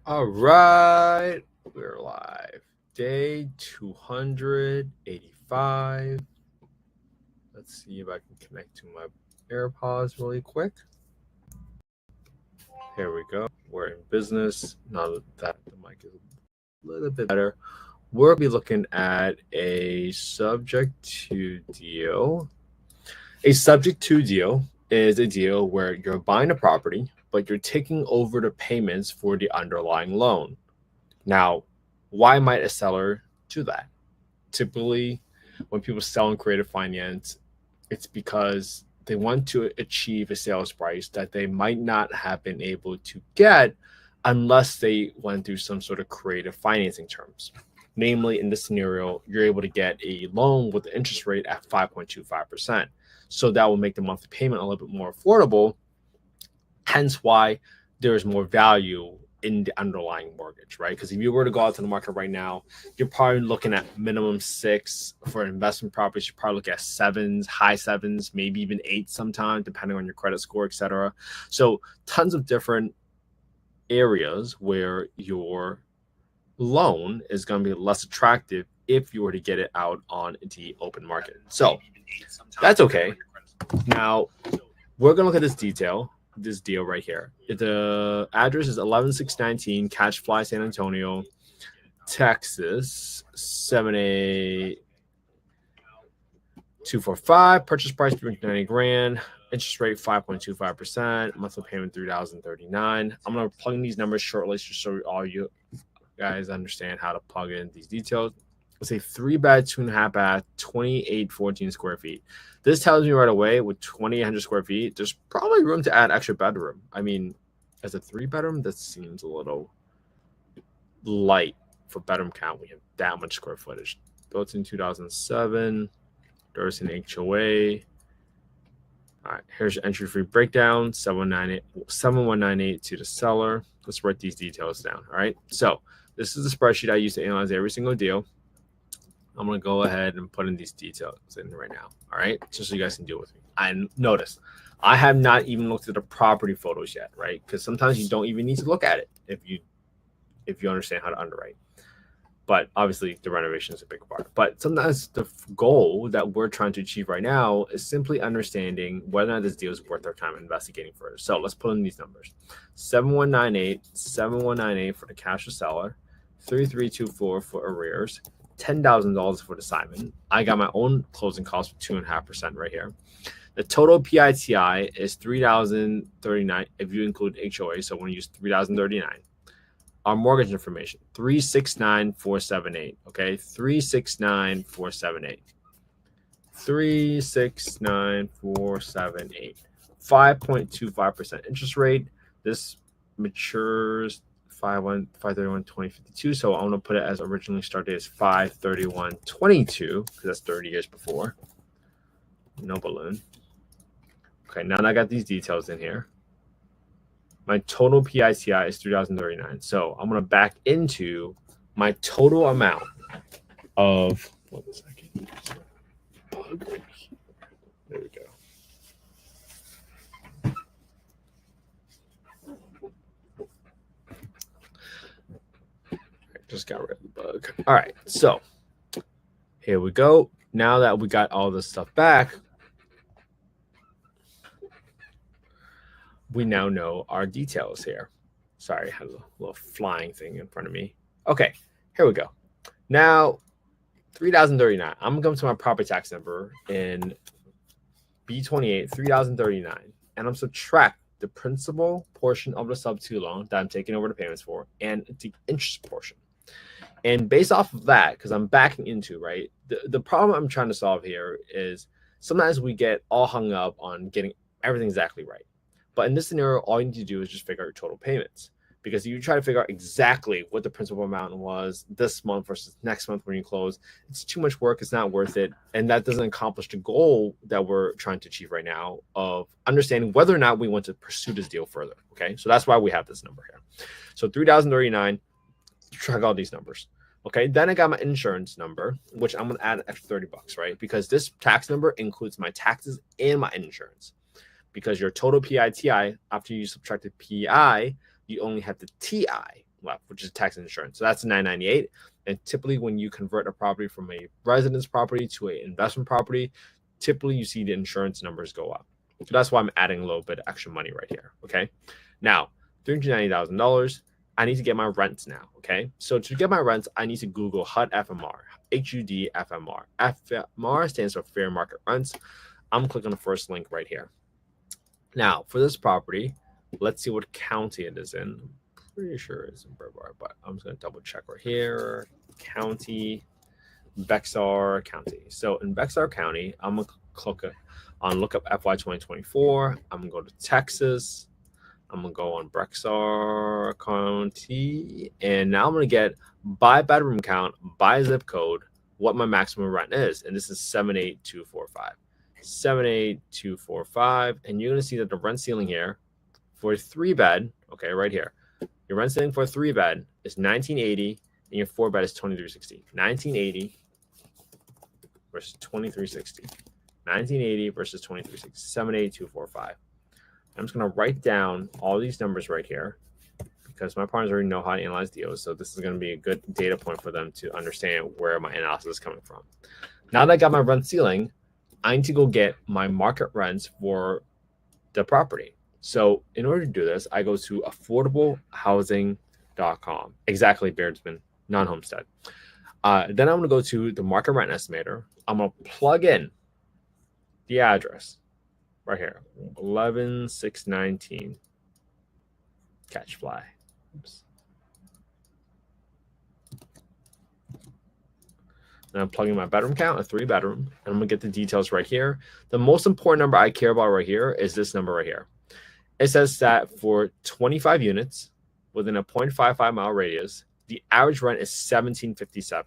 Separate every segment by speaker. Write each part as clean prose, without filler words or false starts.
Speaker 1: All right, we're live. Day 285. Let's see if I can connect to my AirPods really quick. Here we go. We're in business. Now that the mic is a little bit better, we'll be looking at a subject to deal. A subject to deal is a deal where you're buying a property, but you're taking over the payments for the underlying loan. Now, why might a seller do that? Typically, when people sell in creative finance, it's because they want to achieve a sales price that they might not have been able to get unless they went through some sort of creative financing terms. Namely, in this scenario, you're able to get a loan with the interest rate at 5.25%. So that will make the monthly payment a little bit more affordable, hence why there's more value in the underlying mortgage, right? Because if you were to go out to the market right now, you're probably looking at minimum 6 for investment properties. You're probably looking at 7s, high 7s, maybe even 8 sometimes, depending on your credit score, etc. So tons of different areas where your loan is going to be less attractive if you were to get it out on the open market. So that's okay. Now we're going to look at this deal right here. The address is 11619 Catch Fly, San Antonio, Texas 78245. Purchase price $390,000. Interest rate 5.25%. Monthly payment $3,039. I'm gonna plug in these numbers shortly just so all you guys understand how to plug in these details. It's a 3-bed, 2.5 bath, 2814 square feet. This tells me right away with 2,800 square feet, there's probably room to add extra bedroom. I mean, as a 3-bedroom, that seems a little light for bedroom count. We have that much square footage. Built in 2007. There's an HOA. All right, here's your entry fee breakdown, 7198 to the seller. Let's write these details down. All right, so this is the spreadsheet I use to analyze every single deal. I'm going to go ahead and put in these details in right now. All right, just so you guys can deal with me. And notice, I have not even looked at the property photos yet, right? Because sometimes you don't even need to look at it if you understand how to underwrite. But obviously, the renovation is a big part. But sometimes the goal that we're trying to achieve right now is simply understanding whether or not this deal is worth our time investigating further. So let's put in these numbers: 7198 for the cash to seller, 3324 for arrears, $10,000 for the assignment. I got my own closing costs of 2.5% right here. The total PITI is $3,039 if you include HOA. So we're going to use $3,039. Our mortgage information, 369,478. Okay, 369,478. 369,478. 5.25% interest rate. This matures 5/31/2052. So I'm gonna put it as originally start date is 5/31/22 because that's 30 years before. No balloon. Okay, now that I got these details in here. My total PITI is $3,039. So I'm going to back into my total amount of, 1 second. There we go. Just got rid of the bug. All right, so here we go. Now that we got all this stuff back, we now know our details here. Sorry, I had a little flying thing in front of me. Okay, here we go. Now, $3,039. I'm going to come to my property tax number in B28, $3,039, and I'm subtract the principal portion of the sub-2 loan that I'm taking over the payments for and the interest portion. And based off of that, because I'm backing into, right, the problem I'm trying to solve here is sometimes we get all hung up on getting everything exactly right. But in this scenario, all you need to do is just figure out your total payments. Because if you try to figure out exactly what the principal amount was this month versus next month when you close, it's too much work. It's not worth it. And that doesn't accomplish the goal that we're trying to achieve right now of understanding whether or not we want to pursue this deal further. Okay, so that's why we have this number here. So 3,039, track all these numbers. Okay, then I got my insurance number, which I'm going to add an extra $30, right? Because this tax number includes my taxes and my insurance. Because your total PITI, after you subtract the PI, you only have the TI left, which is tax and insurance. So that's $998. And typically when you convert a property from a residence property to an investment property, typically you see the insurance numbers go up. So that's why I'm adding a little bit of extra money right here. Okay. Now, $390,000. I need to get my rents now. Okay. So to get my rents, I need to Google HUD FMR, HUD FMR. FMR stands for fair market rents. I'm clicking on the first link right here. Now, for this property, let's see what county it is in. I'm pretty sure it's in Brevard, but I'm just going to double check right here. County, Bexar County. So in Bexar County, I'm going to click on look up FY 2024. I'm going to go to Texas. I'm going to go on Bexar County. And now I'm going to get by bedroom count, by zip code, what my maximum rent is. And this is 78245. 78245. And you're going to see that the rent ceiling here for a 3-bed, okay, right here, your rent ceiling for a 3-bed is $1980, and your 4-bed is $2360. $1980 versus $2360. $1980 versus $2360. 78245. I'm just going to write down all these numbers right here because my partners already know how to analyze deals. So this is going to be a good data point for them to understand where my analysis is coming from. Now that I got my rent ceiling, I need to go get my market rents for the property. So in order to do this, I go to affordablehousing.com. Exactly, Beardsman, non-homestead. Then I'm going to go to the market rent estimator. I'm going to plug in the address right here, 11619 Catch Fly. Oops. And I'm plugging my bedroom count, a 3-bedroom, and I'm going to get the details right here. The most important number I care about right here is this number right here. It says that for 25 units within a 0.55 mile radius, the average rent is $1757.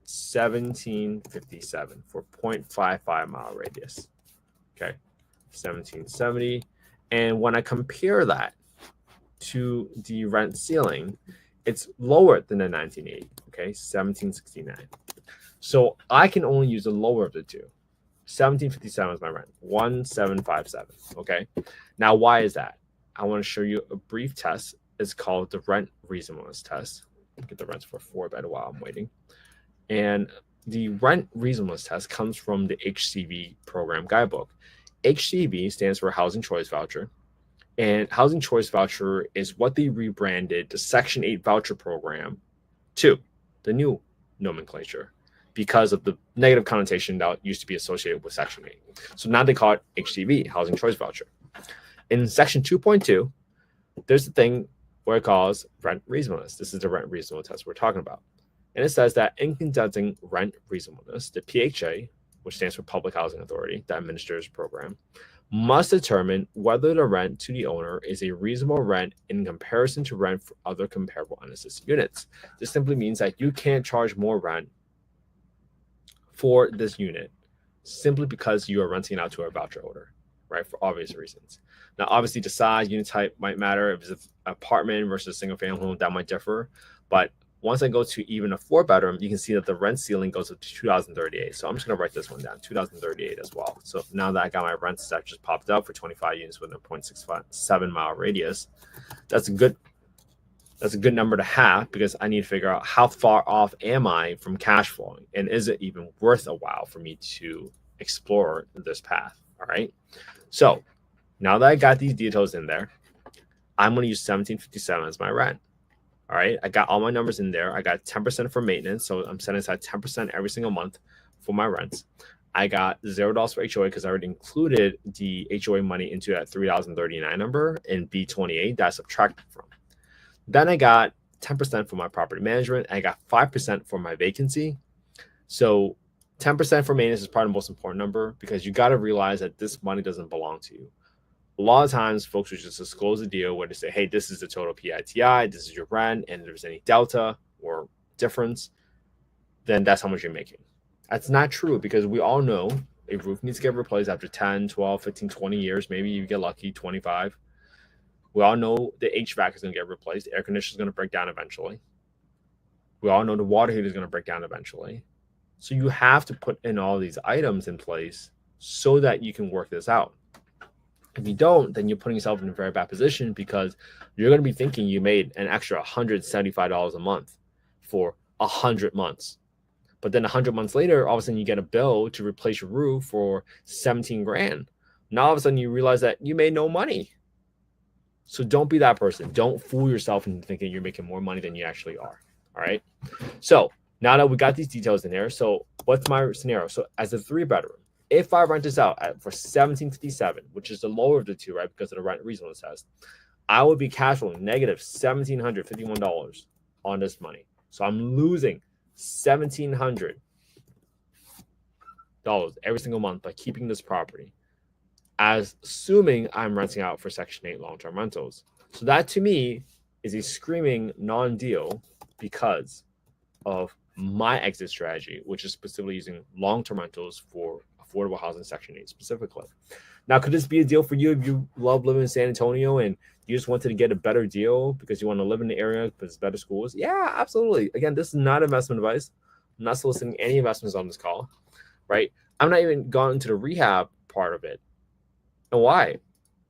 Speaker 1: $1757 for 0.55 mile radius. Okay, 1770. And when I compare that to the rent ceiling, it's lower than the 1980. Okay, 1769. So I can only use the lower of the two. 1757 is my rent. 1757. Okay. Now, why is that? I want to show you a brief test. It's called the rent reasonableness test. Get the rents for 4-bed while I'm waiting. And the rent reasonableness test comes from the HCV program guidebook. HCV stands for Housing Choice Voucher. And Housing Choice Voucher is what they rebranded the Section 8 voucher program to, the new nomenclature, because of the negative connotation that used to be associated with Section 8. So now they call it HCV, Housing Choice Voucher. In Section 2.2, there's the thing where it calls rent reasonableness. This is the rent reasonableness test we're talking about. And it says that in conducting rent reasonableness, the PHA, which stands for Public Housing Authority, that administers the program, must determine whether the rent to the owner is a reasonable rent in comparison to rent for other comparable unassisted units. This simply means that you can't charge more rent for this unit simply because you are renting it out to a voucher holder, right? For obvious reasons. Now, obviously, the size, unit type might matter. If it's an apartment versus a single family home, that might differ. But once I go to even a 4-bedroom, you can see that the rent ceiling goes up to 2038. So I'm just going to write this one down, 2038 as well. So now that I got my rent that just popped up for 25 units within a 0.67 mile radius, that's a good number to have because I need to figure out how far off am I from cash flowing, and is it even worth a while for me to explore this path? All right. So now that I got these details in there, I'm going to use 1757 as my rent. All right, I got all my numbers in there. I got 10% for maintenance, so I'm setting aside 10% every single month for my rents. I got $0 for HOA because I already included the HOA money into that $3,039 number in B28 that I subtracted from. Then I got 10% for my property management. I got 5% for my vacancy. So 10% for maintenance is probably the most important number because you got to realize that this money doesn't belong to you. A lot of times, folks will just disclose a deal where they say, hey, this is the total PITI, this is your rent, and if there's any delta or difference, then that's how much you're making. That's not true because we all know a roof needs to get replaced after 10, 12, 15, 20 years. Maybe you get lucky, 25. We all know the HVAC is going to get replaced. The air conditioner is going to break down eventually. We all know the water heater is going to break down eventually. So you have to put in all these items in place so that you can work this out. If you don't, then you're putting yourself in a very bad position because you're going to be thinking you made an extra $175 a month for 100 months. But then 100 months later, all of a sudden you get a bill to replace your roof for 17 grand. Now all of a sudden you realize that you made no money. So don't be that person. Don't fool yourself into thinking you're making more money than you actually are. All right. So now that we got these details in there, so what's my scenario? So as a 3-bedroom, if I rent this out for $1,757, which is the lower of the two, right, because of the rent reasonableness test, I would be cash flowing negative $1,751 on this money. So I'm losing $1,700 every single month by keeping this property, as assuming I'm renting out for Section 8 long-term rentals. So that to me is a screaming non-deal because of my exit strategy, which is specifically using long-term rentals for affordable housing Section 8 specifically. Now, could this be a deal for you if you love living in San Antonio and you just wanted to get a better deal because you want to live in the area because it's better schools? Yeah, absolutely. Again, this is not investment advice. I'm not soliciting any investments on this call, right? I'm not even gone into the rehab part of it. And why?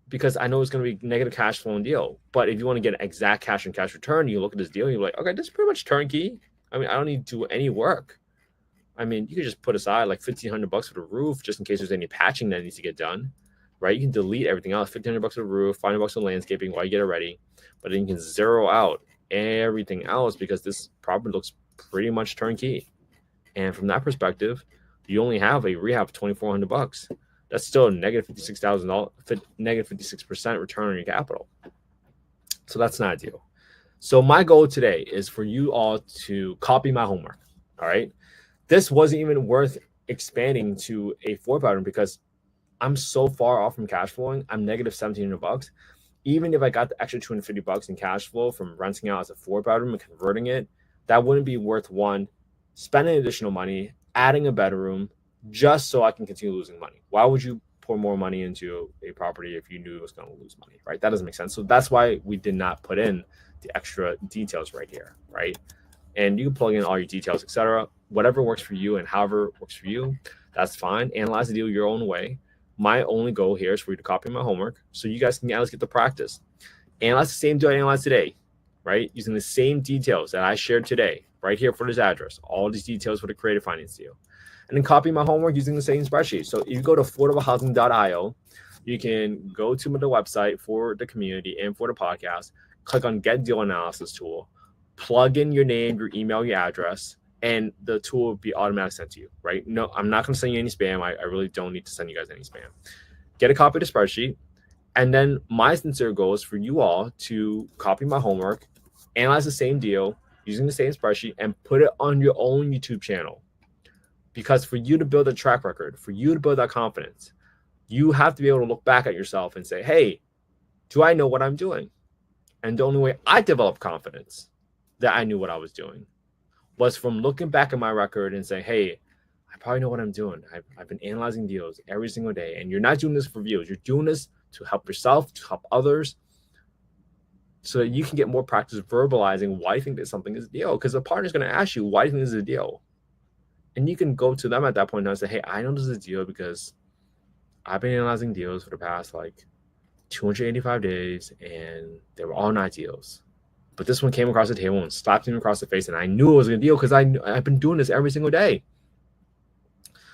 Speaker 1: Because I know it's going to be negative cash flow deal. But if you want to get an exact cash on cash return, you look at this deal and you're like, okay, this is pretty much turnkey. I mean, I don't need to do any work. I mean, you could just put aside like $1,500 for the roof just in case there's any patching that needs to get done, right? You can delete everything else, $1,500 for the roof, $500 for landscaping while you get it ready. But then you can zero out everything else because this property looks pretty much turnkey. And from that perspective, you only have a rehab of $2,400. That's still a negative $56,000, negative 56% return on your capital. So that's not a deal. So my goal today is for you all to copy my homework. All right. This wasn't even worth expanding to a 4-bedroom because I'm so far off from cash flowing. I'm negative $1,700. Even if I got the extra $250 in cash flow from renting out as a 4-bedroom and converting it, that wouldn't be worth one, spending additional money, adding a bedroom, just so I can continue losing money. Why would you pour more money into a property if you knew it was going to lose money, right? That doesn't make sense. So that's why we did not put in the extra details right here, right? And you can plug in all your details, etc. Whatever works for you and however works for you, that's fine. Analyze the deal your own way. My only goal here is for you to copy my homework so you guys can at least get the practice. Analyze the same deal I analyzed today, right? Using the same details that I shared today, right here for this address, all these details for the creative finance deal. And then copy my homework using the same spreadsheet. So if you go to affordablehousing.io, you can go to the website for the community and for the podcast, click on Get Deal Analysis tool, plug in your name, your email, your address, and the tool will be automatically sent to you, right? No, I'm not going to send you any spam. I really don't need to send you guys any spam. Get a copy of the spreadsheet. And then my sincere goal is for you all to copy my homework, analyze the same deal using the same spreadsheet, and put it on your own YouTube channel. Because for you to build a track record, for you to build that confidence, you have to be able to look back at yourself and say, hey, do I know what I'm doing? And the only way I developed confidence that I knew what I was doing was from looking back at my record and saying, hey, I probably know what I'm doing. I've been analyzing deals every single day. And you're not doing this for views. You're doing this to help yourself, to help others, so that you can get more practice verbalizing why you think that something is a deal. Because the partner's going to ask you, why do you think this is a deal? And you can go to them at that point and say, hey, I know this is a deal because I've been analyzing deals for the past like 285 days and they were all not deals. But this one came across the table and slapped him across the face, and I knew it was a deal because I've been doing this every single day.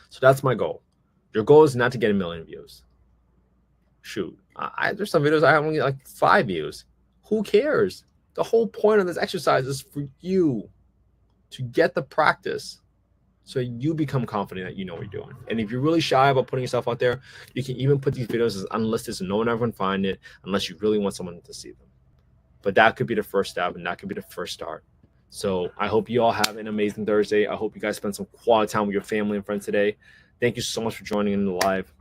Speaker 1: So that's my goal. Your goal is not to get 1 million views. Shoot, there's some videos I have only like 5 views. Who cares? The whole point of this exercise is for you to get the practice so you become confident that you know what you're doing. And if you're really shy about putting yourself out there, you can even put these videos as unlisted so no one ever can find it unless you really want someone to see them. But that could be the first step, and that could be the first start. So I hope you all have an amazing Thursday. I hope you guys spend some quality time with your family and friends today. Thank you so much for joining in the live.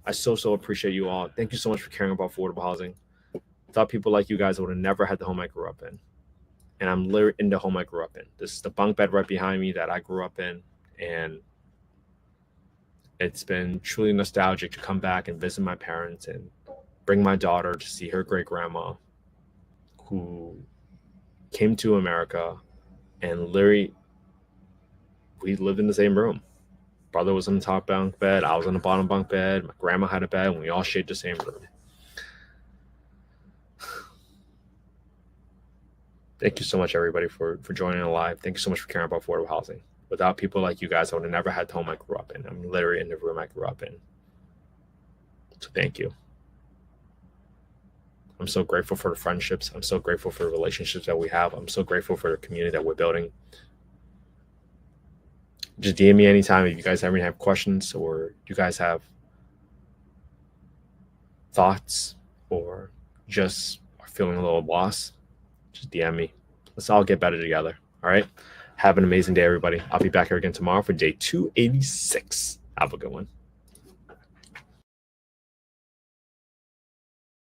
Speaker 1: I so appreciate you all. Thank you so much for caring about affordable housing. I thought people like you guys would have never had the home I grew up in. And I'm literally in the home I grew up in. This is the bunk bed right behind me that I grew up in. And it's been truly nostalgic to come back and visit my parents and bring my daughter to see her great grandma who came to America, and literally we lived in the same room. Brother was on the top bunk bed, I was on the bottom bunk bed, my grandma had a bed, and we all shared the same room. Thank you so much, everybody, for joining the live. Thank you so much for caring about affordable housing. Without people like you guys, I would have never had the home I grew up in. I'm literally in the room I grew up in. So thank you. I'm so grateful for the friendships. I'm so grateful for the relationships that we have. I'm so grateful for the community that we're building. Just DM me anytime if you guys ever have questions or you guys have thoughts or just are feeling a little lost. Just DM me. Let's all get better together. All right. Have an amazing day, everybody. I'll be back here again tomorrow for day 286. Have a good one.